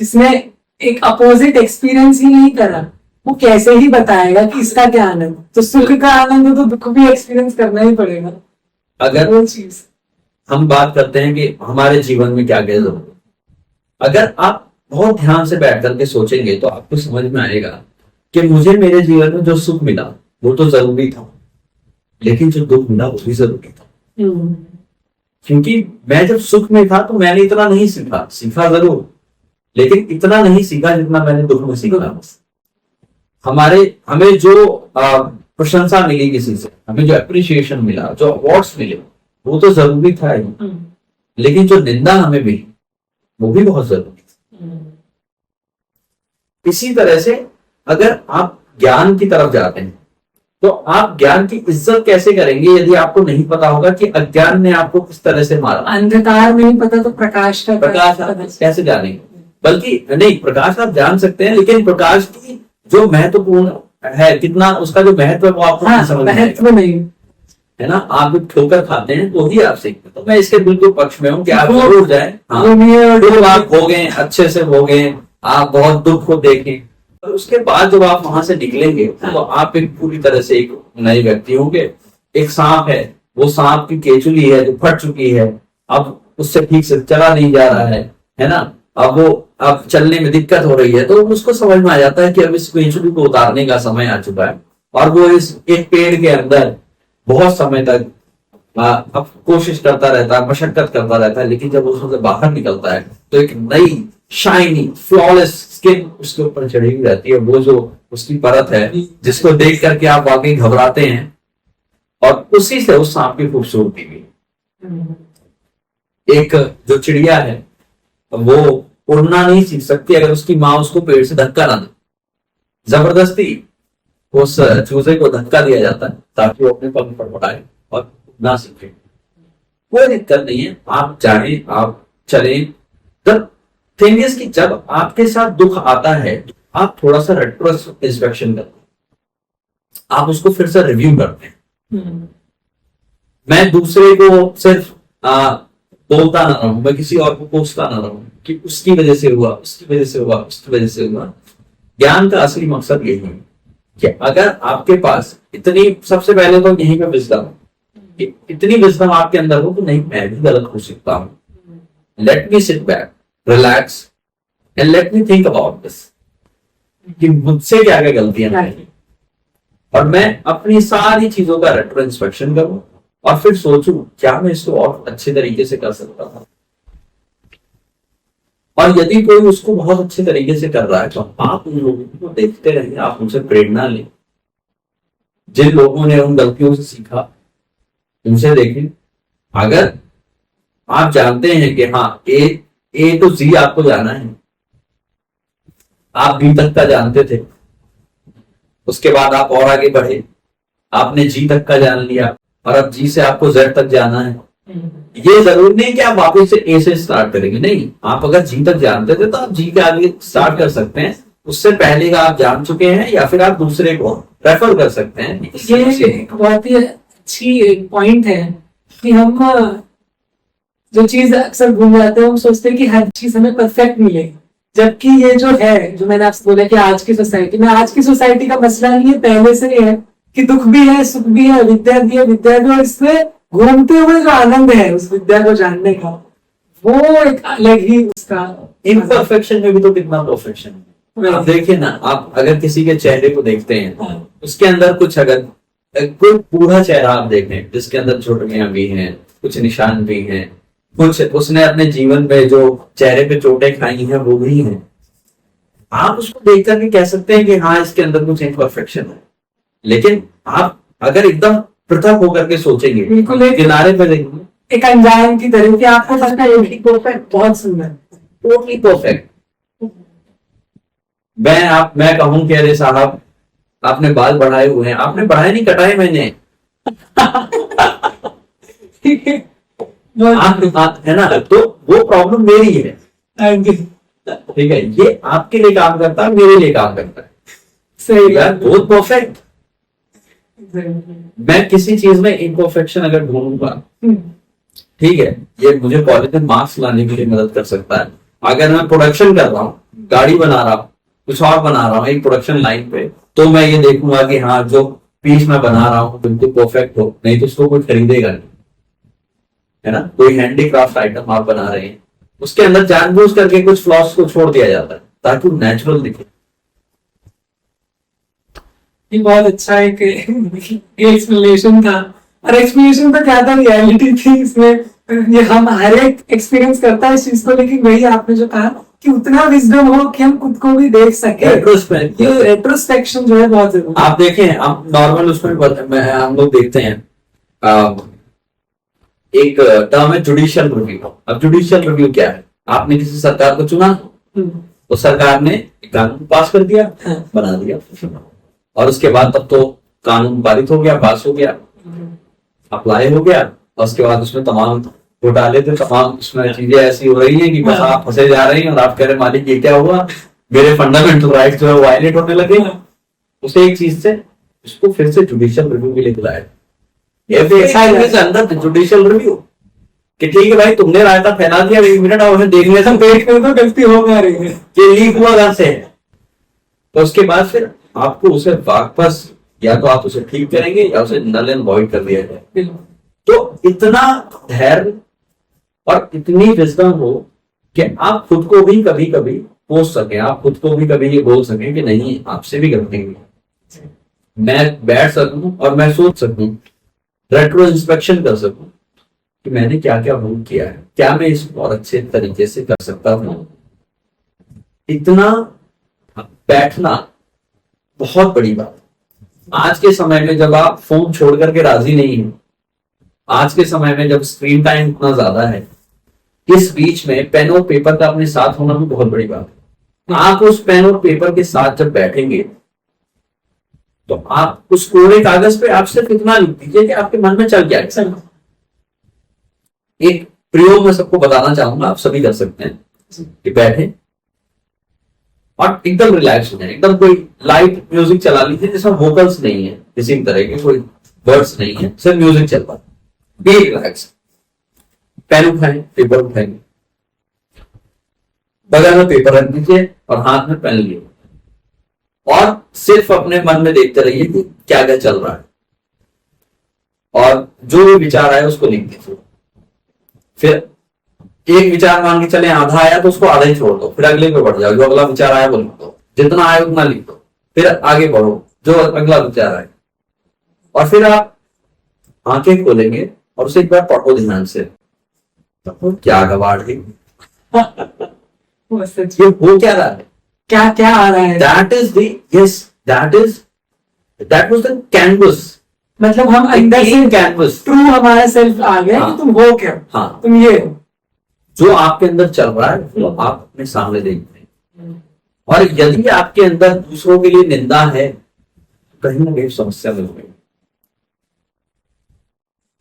जिसने एक अपोजिट एक्सपीरियंस ही नहीं करा, वो कैसे ही बताएगा कि इसका क्या आनंद? तो सुख का आनंद हो तो दुख भी एक्सपीरियंस करना ही पड़ेगा। अगर वो चीज हम बात करते हैं कि हमारे जीवन में क्या क्या जरूरत है, अगर आप बहुत ध्यान से बैठ करके सोचेंगे तो आपको समझ में आएगा कि मुझे मेरे जीवन में जो सुख मिला वो तो जरूरी था, लेकिन जो दुख मिला वो भी जरूरी था। क्योंकि मैं जब सुख में था तो मैंने इतना नहीं सीखा जरूर, लेकिन इतना नहीं सीखा जितना मैंने दुख में सीखा। हमें जो प्रशंसा मिली किसी से, हमें जो अप्रिशिएशन मिला, जो अवार्ड्स मिले, वो तो जरूरी था ही, लेकिन जो निंदा हमें मिली वो भी बहुत जरूरी थी। इसी तरह से अगर आप ज्ञान की तरफ जाते हैं तो आप ज्ञान की इज्जत कैसे करेंगे यदि आपको नहीं पता होगा कि अज्ञान ने आपको किस तरह से मारा। अंधकार नहीं पता तो प्रकाश का प्रकाश आप कैसे जानेंगे? बल्कि नहीं, प्रकाश आप जान सकते हैं, लेकिन प्रकाश की जो महत्वपूर्ण है, कितना उसका जो महत्व है वो आपको नहीं समझ में महत्व आएगा, नहीं है ना। आप जब ठोकर खाते हैं तो ही आप सीखते हैं। तो मैं इसके बिल्कुल पक्ष में हूँ कि आप जरूर जाए, दुख आप भोगें, अच्छे से भोगें, आप बहुत दुख को देखें, और उसके बाद जब आप वहां से निकलेंगे तो आप एक पूरी तरह से एक नए व्यक्ति होंगे। एक सांप है, वो सांप की केचुली है जो फट चुकी है, अब उससे ठीक से चला नहीं जा रहा है ना। अब चलने में दिक्कत हो रही है, तो उसको समझ में आ जाता है कि अब इस केचुली को उतारने का समय आ चुका है, और वो इस एक पेड़ के अंदर बहुत समय तक अब कोशिश करता रहता है, मशक्कत करता रहता है, लेकिन जब उसमें से बाहर निकलता है तो एक नई शाइनी फ्लॉलेस स्किन उसके ऊपर चढ़ी हुई रहती है। वो जो उसकी परत है जिसको देख करके आप वाकई घबराते हैं, और उसी से उस सांप की खूबसूरती भी। एक जो चिड़िया है वो उड़ना नहीं सीख सकती अगर उसकी माँ उसको पेड़ से धक्का ना दे। जबरदस्ती उस चूजे को धक्का दिया जाता है ताकि वो अपने पंख फड़फड़ाए और ना सीखे। कोई दिक्कत नहीं है, आप जाएं, आप चलें। द थिंग इज कि जब आपके साथ दुख आता है आप थोड़ा सा रेट्रोस्पेक्शन करते हैं, आप उसको फिर से रिव्यू करते हैं। मैं दूसरे को सिर्फ बोलता ना रहूं, मैं किसी और को कोसता ना रहूं कि उसकी वजह से हुआ, उसकी वजह से हुआ, उसकी वजह से हुआ। ज्ञान का असली मकसद यही है कि अगर आपके पास इतनी, सबसे पहले तो यहीं पे विजडम, इतनी विजडम आपके अंदर हो तो नहीं, मैं भी गलत हो सकता हूं, let me sit back, relax and let me think about this, कि मुझसे क्या क्या गलतियां हैं, और मैं अपनी सारी चीजों का रेट्रोस्पेक्शन करूं और फिर सोचूं क्या मैं इसको और अच्छे तरीके से कर सकता था। और यदि कोई उसको बहुत अच्छे तरीके से कर रहा है तो आप उन लोगों को देखते रहेंगे, आप उनसे प्रेरणा लें। जिन लोगों ने उन गलतियों से सीखा उनसे देखें। अगर आप जानते हैं कि हाँ ए टू जी आपको जाना है, आप बी तक का जानते थे, उसके बाद आप और आगे बढ़े, आपने जी तक का जान लिया और अब जी से आपको जेड तक जाना है। ये जरूरी नहीं कि आप वापस से ए से स्टार्ट करेंगे, नहीं, आप अगर जी तक जानते थे तो आप जी के आगे स्टार्ट कर सकते हैं, उससे पहले का आप जान चुके हैं, या फिर आप दूसरे को रेफर कर सकते हैं। ये एक बहुत ही अच्छी पॉइंट है कि हम जो चीज अक्सर भूल जाते हैं, हम सोचते हैं कि हर चीज हमें परफेक्ट मिलेगी, जबकि ये जो है, जो मैंने आपसे बोला कि आज की सोसाइटी का मसला नहीं है, पहले से ही है कि दुख भी है, सुख भी है, विद्या भी है, विद्या भी, और इसमें घूमते हुए जो आनंद है उस विद्या को जानने का, वो एक अलग ही उसका। इम्परफेक्शन में भी तो कितना परफेक्शन है। आप देखिए ना, आप अगर किसी के चेहरे को देखते हैं उसके अंदर कुछ, अगर कोई पूरा चेहरा आप देखें जिसके अंदर झुर्रियां भी हैं, कुछ निशान भी हैं, कुछ उसने अपने जीवन में जो चेहरे पे चोटें खाई हैं वो भी हैं, आप उसको देख करके कह सकते हैं कि हाँ इसके अंदर कुछ इम्परफेक्शन है। लेकिन आप अगर एकदम पृथक होकर के सोचेंगे, बिल्कुल किनारे पे देखेंगे, एक अनजान की तरह कि आपको लगता है ये परफेक्ट, बहुत सुंदर, टोटली परफेक्ट। मैं कहूं कि अरे साहब आपने बाल बढ़ाए हुए हैं, आपने बढ़ाए नहीं, कटाए मैंने। आप है ना, तो वो प्रॉब्लम मेरी है, ठीक है, ये आपके लिए काम करता है, मेरे लिए काम करता है, सही यार बहुत परफेक्ट। मैं किसी चीज में इम्परफेक्शन अगर ढूंढूंगा, ठीक है, ये मुझे पॉजिटिव मार्क्स लाने के लिए मदद कर सकता है। अगर मैं प्रोडक्शन कर रहा हूँ, गाड़ी बना रहा हूँ, कुछ और बना रहा हूँ एक प्रोडक्शन लाइन पे, तो मैं ये देखूंगा कि हाँ जो पीस मैं बना रहा हूँ बिल्कुल परफेक्ट हो, नहीं तो उसको कोई खरीदेगा नहीं, है ना। कोई हैंडीक्राफ्ट आइटम आप बना रहे हैं, उसके अंदर जानबूझ करके कुछ फ्लॉस को छोड़ दिया जाता है ताकि वो नेचुरल दिखे। ये बहुत अच्छा एक एक्सप्लेनेशन था, और एक्सप्लेनेशन तो क्या था, रियलिटी थी इसमें। ये हम हर एक एक्सपीरियंस करता है इस चीज को, लेकिन वही आपने जो कहा कि उतना विजडम हो कि हम खुद को भी देख सके। ये रेट्रोस्पेक्शन जो है बहुत जरूरी है। आप देखें, आप नॉर्मल उसमें हम लोग देखते हैं एक टर्म है जुडिशियल रिव्यू। अब जुडिशियल रिव्यू क्या है? आपने किसी सरकार को चुना, तो सरकार ने एक कानून पास कर दिया, बना दिया, और उसके बाद तब तो कानून पारित हो गया, पास हो गया, अप्लाई हो गया, और उसके बाद उसमें तमाम घोटाले थे, तमाम उसमें चीजें ऐसी हो रही हैं कि बस आप फंसे जा रहे हैं और आप कह रहे मालिक ये क्या हुआ, मेरे फंडामेंटल राइट्स जो है वायलेट होने लगे। उसे एक चीज से उसको फिर से जुडिशियल रिव्यू के लिए बुलाया, अंदर जुडिशियल रिव्यू कि ठीक है भाई, तुमने रायता फैला दिया, 1 मिनट और देखने से देख कर तो गलती हो गया रही है, ये लीक हुआ घर से। तो उसके बाद फिर आपको उसे वापस या तो आप उसे ठीक करेंगे या उसे नल एंड वॉइड कर दिया जाए। तो इतना धैर्य और इतनी विजडम हो कि आप खुद को भी कभी कभी पूछ सकें, आप खुद को भी कभी ये बोल सकें कि नहीं, आपसे भी गलती हुई, मैं बैठ सकूं और मैं सोच सकूं, रेट्रो इंस्पेक्शन कर सकूं कि मैंने क्या क्या भूल किया है, क्या मैं इसको और अच्छे तरीके से कर सकता हूं। इतना बैठना बहुत बड़ी बात। आज के समय में जब आप फोन छोड़ करके राजी नहीं हैं, आज के समय में जब स्क्रीन टाइम इतना ज्यादा है, इस बीच में पेन और पेपर का अपने साथ होना भी बहुत बड़ी बात है। आप उस पेन और पेपर के साथ जब बैठेंगे तो आप उस कोरे कागज पे आप सिर्फ इतना लिख दीजिए कि आपके मन में चल क्या है। एक प्रयोग मैं सबको बताना चाहूंगा, आप सभी कर सकते हैं कि बैठे और एकदम रिलैक्स हो जाए, एकदम कोई लाइट म्यूजिक चला लीजिए जिसमें वोकल्स नहीं है, किसी भी तरह के कोई वर्ड्स नहीं है, सिर्फ म्यूजिक चल रहा है, बी रिलैक्स। पेन उठाएं, पेपर उठाएंगे, बगल में पेपर रख दीजिए और हाथ में पेन लिए और सिर्फ अपने मन में देखते रहिए कि क्या क्या चल रहा है, और जो भी विचार आए उसको लिख दीजिए। फिर एक विचार मान के चले आधा आया तो उसको आधा ही छोड़ दो, फिर अगले पे बढ़ जाओ, जो अगला विचार आया वो लिख दो, जितना आया उतना लिख दो, फिर आगे बढ़ो, जो अगला विचार आए, और फिर आप आंखें खोलेंगे और उसे एक बार पढ़ो ध्यान से। तो क्या गवाड़ है, ये हो क्या रहा है, क्या क्या आ रहा है, that is that was the canvas. मतलब हम अंदर से कैनवस ट्रू हमारा सेल्फ आ गया हाँ, कि तुम हो क्या, हाँ, तुम ये हो। जो आपके अंदर चल रहा है वो आप अपने सामने देखते हैं, और यदि आपके अंदर दूसरों के लिए निंदा है, कहीं ना कहीं समस्या मिल गई।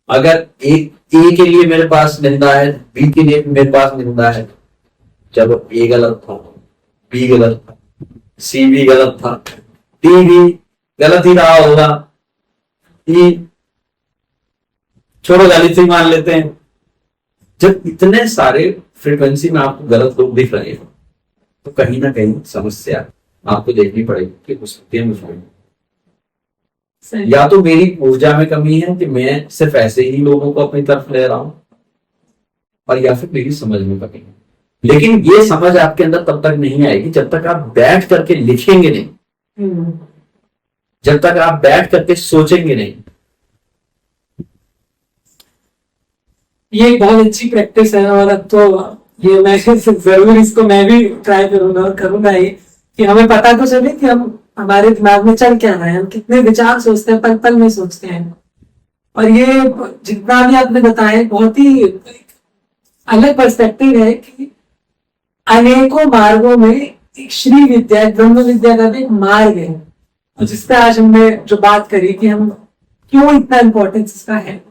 अगर ए के लिए मेरे पास निंदा है, बी के लिए मेरे पास निंदा है, चलो ए गलत था, बी गलत था, सी भी गलत था, डी भी गलत ही रहा होगा, ई छोड़ो गलत ही मान लेते हैं। जब इतने सारे फ्रीक्वेंसी में आपको गलत लोग दिख रहे हैं तो कहीं ना कहीं समस्या आपको देखनी पड़ेगी कि हो सकती है मुझमें या तो मेरी ऊर्जा में कमी है कि मैं सिर्फ ऐसे ही लोगों को अपनी तरफ ले रहा हूं, और या फिर मेरी समझ में कमी है। लेकिन ये समझ आपके अंदर तब तक नहीं आएगी जब तक आप बैठ करके लिखेंगे नहीं, जब तक आप बैठ करके सोचेंगे नहीं। ये एक बहुत अच्छी प्रैक्टिस है, और अब तो ये मैं जरूर इसको मैं भी ट्राई करूंगा और करूंगा ही, कि हमें पता तो चले कि हम हमारे दिमाग में चल क्या रहा है, हम कितने विचार सोचते हैं, पल पल में सोचते हैं। और ये जितना भी आपने बताया बहुत ही अलग पर्सपेक्टिव है कि अनेकों मार्गों में एक श्री विद्या, ब्रह्म विद्या का भी एक मार्ग है, जिस पे आज हमने जो बात करी कि हम क्यों इतना इंपॉर्टेंस इसका है।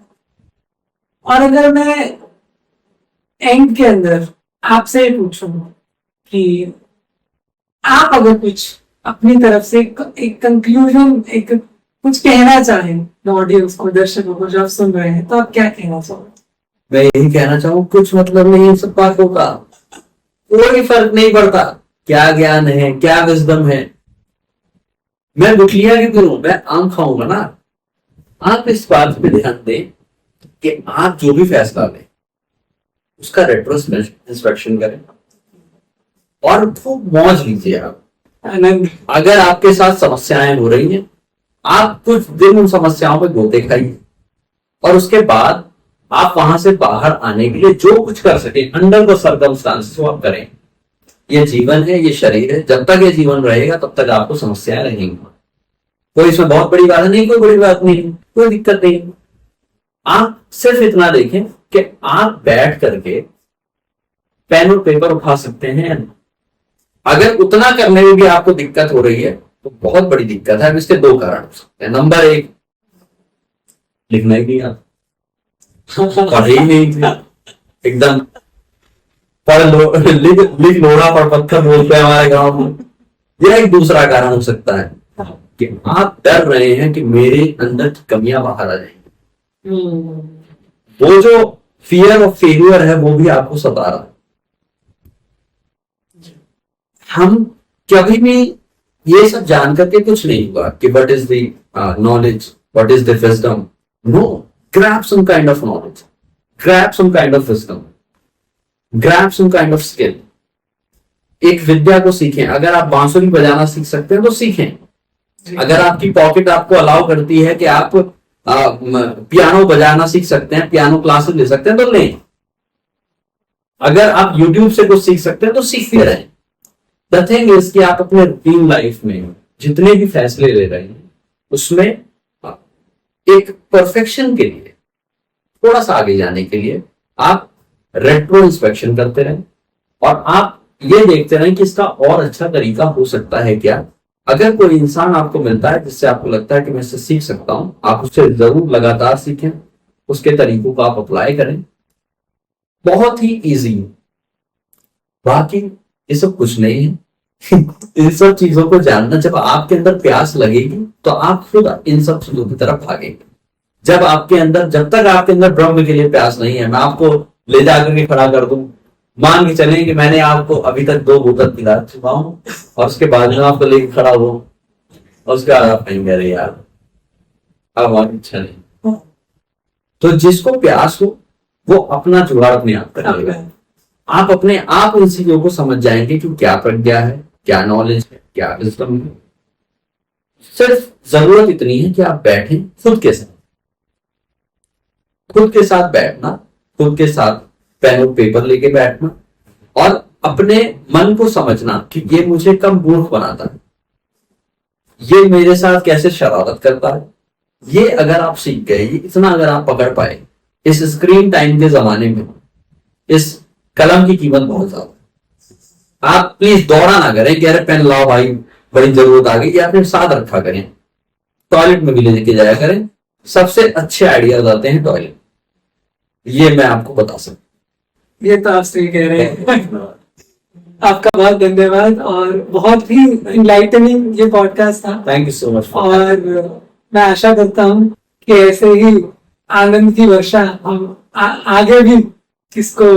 और अगर मैं एंड के अंदर आपसे पूछूं कि आप अगर कुछ अपनी तरफ से एक कंक्लूजन, एक कुछ कहना चाहें ऑडियंस को, दर्शकों को जो आप सुन रहे हैं, तो आप क्या कहना चाहोगे? मैं यही कहना चाहूँ, कुछ मतलब नहीं इन सब बातों का, कोई फर्क नहीं पड़ता क्या ज्ञान है, क्या विजडम है। मैं गुठलियां क्यों करूं, मैं आम खाऊंगा ना। आप इस बात पे ध्यान दें कि आप जो भी फैसला लें उसका रेट्रोस्पेक्शन करें और खूब मौज लीजिए आप। अगर आपके साथ समस्याएं हो रही हैं, आप कुछ दिन उन समस्याओं में गोते खाइए और उसके बाद आप वहां से बाहर आने के लिए जो कुछ कर सके अंडर द सर्कमस्टांसेस वो आप करें। ये जीवन है, ये शरीर है, जब तक ये जीवन रहेगा तब तक आपको समस्याएं रहेंगी। कोई इसमें बहुत बड़ी बात नहीं, कोई बड़ी बात नहीं, कोई दिक्कत नहीं। आप सिर्फ इतना देखें कि आप बैठ करके पेन और पेपर उठा सकते हैं। अगर उतना करने में भी आपको दिक्कत हो रही है तो बहुत बड़ी दिक्कत है। इसके दो कारण हो सकते हैं। नंबर एक, लिखना ही नहीं आता, पढ़ ही नहीं, एकदम पढ़ लो, लिख लोड़ा पर पत्थर बोलते हैं हमारे गांव में। यह एक दूसरा कारण हो सकता है कि आप डर रहे हैं कि मेरे अंदर की कमियां बाहर आ जाएंगी। वो जो फियर ऑफ फेलियर है वो भी आपको सता रहा है। हम कभी भी ये सब जान करके कुछ नहीं हुआ कि what is the knowledge, what is the wisdom. No, grab some kind of knowledge, grab some kind of wisdom, grab some kind of skill. एक विद्या को सीखें। अगर आप बांसुरी बजाना सीख सकते हैं तो सीखें। अगर आपकी पॉकेट आपको अलाउ करती है कि आप पियानो बजाना सीख सकते हैं, पियानो क्लासेस ले सकते हैं तो लें। अगर आप YouTube से कुछ सीख सकते हैं तो सीखते रहें। द थिंग इज कि आप अपने रूटीन लाइफ में जितने भी फैसले ले रहे हैं उसमें एक परफेक्शन के लिए, थोड़ा सा आगे जाने के लिए आप रेट्रो इंस्पेक्शन करते रहें और आप ये देखते रहें कि इसका और अच्छा तरीका हो सकता है क्या। अगर कोई इंसान आपको मिलता है जिससे आपको लगता है कि मैं इससे सीख सकता हूं, आप उससे जरूर लगातार सीखें, उसके तरीकों को आप अप्लाई करें। बहुत ही इजी, बाकी ये सब कुछ नहीं है। इन सब चीजों को जानना, जब आपके अंदर प्यास लगेगी तो आप खुद इन सब चीजों की तरफ भागेंगे। जब तक आपके अंदर ब्रह्म के लिए प्यास नहीं है, मैं आपको ले जाकर के खड़ा कर दूं, मान के चलें कि मैंने आपको अभी तक 2 बोतल पिला चुका हूं और उसके बाद में आपको लेके खड़ा हो और उसके बाद आप कहेंगे अरे यार अब हमारी इच्छा नहीं। तो जिसको प्यास हो वो अपना जुगाड़ अपने आप करेगा। आप अपने आप इन चीजों को समझ जाएंगे कि क्या प्रज्ञा है, क्या नॉलेज है, क्या विजडम है। सिर्फ जरूरत इतनी है कि आप बैठें खुद के साथ बैठना, खुद के साथ पेन और पेपर लेके बैठना और अपने मन को समझना कि ये मुझे कब मूर्ख बनाता है, ये मेरे साथ कैसे शरारत करता है। ये अगर आप सीख गए, ये इतना अगर आप पकड़ पाए, इस स्क्रीन टाइम के जमाने में इस कलम की कीमत बहुत ज्यादा। आप प्लीज दौड़ा ना करें कि अरे पेन लाओ भाई बड़ी जरूरत आ गई, या अपने साथ रखा करें। टॉयलेट में भी लेके जाया करें। सबसे अच्छे आइडियाज आते हैं टॉयलेट, ये मैं आपको बता सकता हूं। ये तो आप सही कह रहे हैं। आपका बहुत धन्यवाद और बहुत ही इनलाइटनिंग ये पॉडकास्ट था। Thank you so much. और मैं आशा करता हूँ कि ऐसे ही आनंद की वर्षा हम आगे भी किसको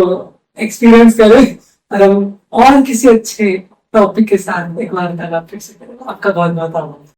एक्सपीरियंस करें और हम और किसी अच्छे टॉपिक के साथ एक बार फिर से करें। आपका बहुत बहुत आभार।